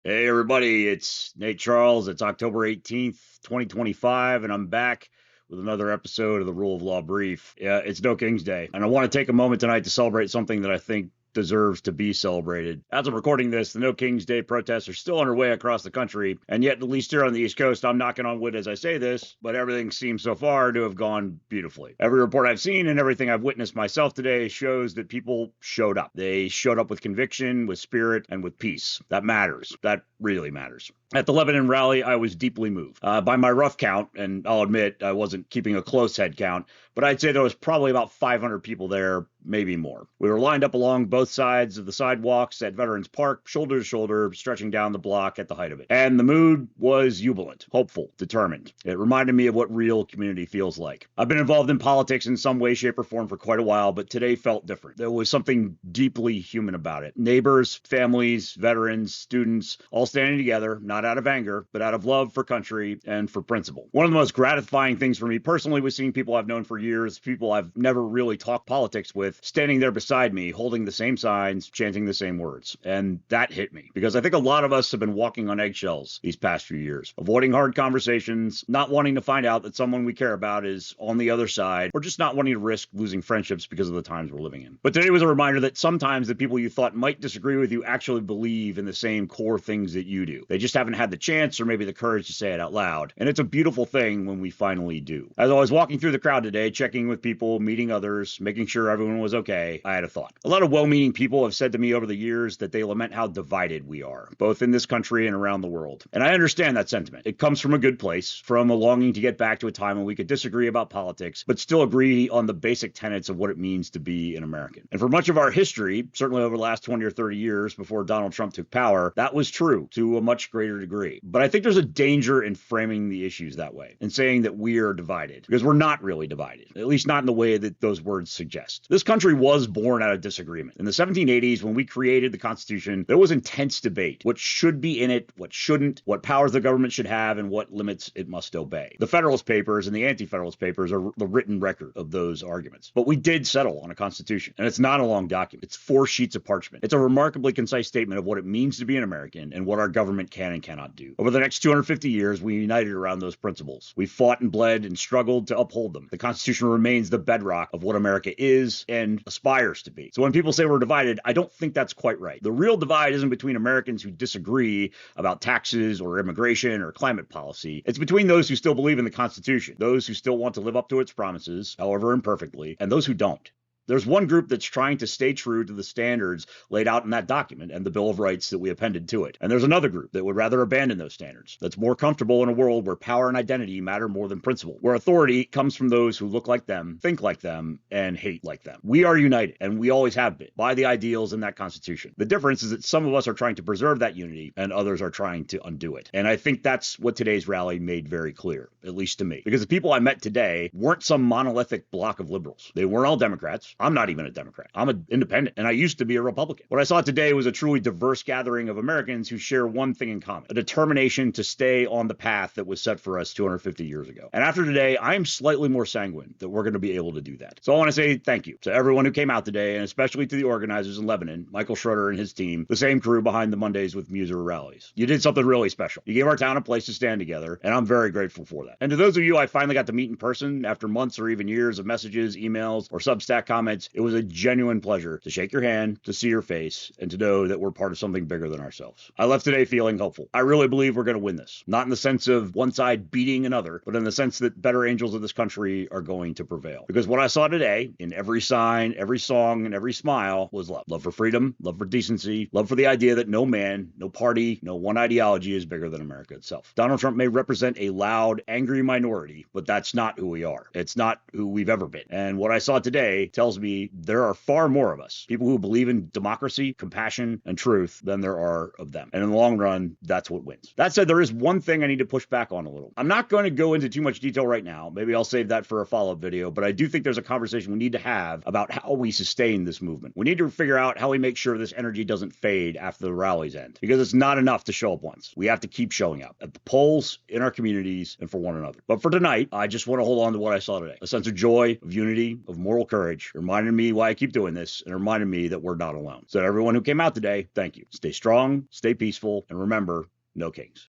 Hey everybody, it's Nate Charles. It's October 18th, 2025, and I'm back with another episode of the Rule of Law Brief. Yeah, it's No King's Day, and I want to take a moment tonight to celebrate something that I think deserves to be celebrated. As I'm recording this, the No King's Day protests are still underway across the country, and yet, at least here on the East Coast, I'm knocking on wood as I say this, but everything seems so far to have gone beautifully. Every report I've seen and everything I've witnessed myself today shows that people showed up. They showed up with conviction, with spirit, and with peace. That matters. That really matters. At the Lebanon rally, I was deeply moved. By my rough count, and I'll admit I wasn't keeping a close head count, but I'd say there was probably about 500 people there, maybe more. We were lined up along both sides of the sidewalks at Veterans Park, shoulder to shoulder, stretching down the block at the height of it. And the mood was jubilant, hopeful, determined. It reminded me of what real community feels like. I've been involved in politics in some way, shape, or form for quite a while, but today felt different. There was something deeply human about it. Neighbors, families, veterans, students, all standing together, not out of anger, but out of love for country and for principle. One of the most gratifying things for me personally was seeing people I've known for years, people I've never really talked politics with, standing there beside me, holding the same signs, chanting the same words. And that hit me, because I think a lot of us have been walking on eggshells these past few years, avoiding hard conversations, not wanting to find out that someone we care about is on the other side, or just not wanting to risk losing friendships because of the times we're living in. But today was a reminder that sometimes the people you thought might disagree with you actually believe in the same core things that you do. They just haven't had the chance or maybe the courage to say it out loud. And it's a beautiful thing when we finally do. As I was walking through the crowd today, checking with people, meeting others, making sure everyone was okay, I had a thought. A lot of well-meaning people have said to me over the years that they lament how divided we are, both in this country and around the world. And I understand that sentiment. It comes from a good place, from a longing to get back to a time when we could disagree about politics, but still agree on the basic tenets of what it means to be an American. And for much of our history, certainly over the last 20 or 30 years before Donald Trump took power, that was true to a much greater degree. But I think there's a danger in framing the issues that way and saying that we are divided, because we're not really divided, at least not in the way that those words suggest. This country was born out of disagreement. In the 1780s, when we created the Constitution, there was intense debate. What should be in it, what shouldn't, what powers the government should have, and what limits it must obey. The Federalist Papers and the Anti-Federalist Papers are the written record of those arguments. But we did settle on a Constitution, and it's not a long document. It's 4 sheets of parchment. It's a remarkably concise statement of what it means to be an American and what our government can and cannot do. Over the next 250 years, we united around those principles. We fought and bled and struggled to uphold them. The Constitution remains the bedrock of what America is and aspires to be. So when people say we're divided, I don't think that's quite right. The real divide isn't between Americans who disagree about taxes or immigration or climate policy. It's between those who still believe in the Constitution, those who still want to live up to its promises, however imperfectly, and those who don't. There's one group that's trying to stay true to the standards laid out in that document and the Bill of Rights that we appended to it. And there's another group that would rather abandon those standards, that's more comfortable in a world where power and identity matter more than principle, where authority comes from those who look like them, think like them, and hate like them. We are united, and we always have been, by the ideals in that Constitution. The difference is that some of us are trying to preserve that unity, and others are trying to undo it. And I think that's what today's rally made very clear, at least to me. Because the people I met today weren't some monolithic block of liberals. They weren't all Democrats. I'm not even a Democrat. I'm an independent, and I used to be a Republican. What I saw today was a truly diverse gathering of Americans who share one thing in common: a determination to stay on the path that was set for us 250 years ago. And after today, I'm slightly more sanguine that we're going to be able to do that. So I want to say thank you to everyone who came out today, and especially to the organizers in Lebanon, Michael Schroeder and his team, the same crew behind the Mondays with Muser rallies. You did something really special. You gave our town a place to stand together, and I'm very grateful for that. And to those of you I finally got to meet in person after months or even years of messages, emails, or Substack comments, it was a genuine pleasure to shake your hand, to see your face, and to know that we're part of something bigger than ourselves. I left today feeling hopeful. I really believe we're going to win this. Not in the sense of one side beating another, but in the sense that better angels of this country are going to prevail. Because what I saw today, in every sign, every song, and every smile, was love. Love for freedom, love for decency, love for the idea that no man, no party, no one ideology is bigger than America itself. Donald Trump may represent a loud, angry minority, but that's not who we are. It's not who we've ever been. And what I saw today tells me there are far more of us, people who believe in democracy, compassion, and truth, than there are of them. And in the long run, that's what wins. That said, there is one thing I need to push back on a little. I'm not going to go into too much detail right now. Maybe I'll save that for a follow-up video, but I do think there's a conversation we need to have about how we sustain this movement. We need to figure out how we make sure this energy doesn't fade after the rallies end, because it's not enough to show up once. We have to keep showing up at the polls, in our communities, and for one another. But for tonight, I just want to hold on to what I saw today: a sense of joy, of unity, of moral courage, It reminded me why I keep doing this, and it reminded me that we're not alone. So everyone who came out today, thank you. Stay strong, stay peaceful, and remember, no kings.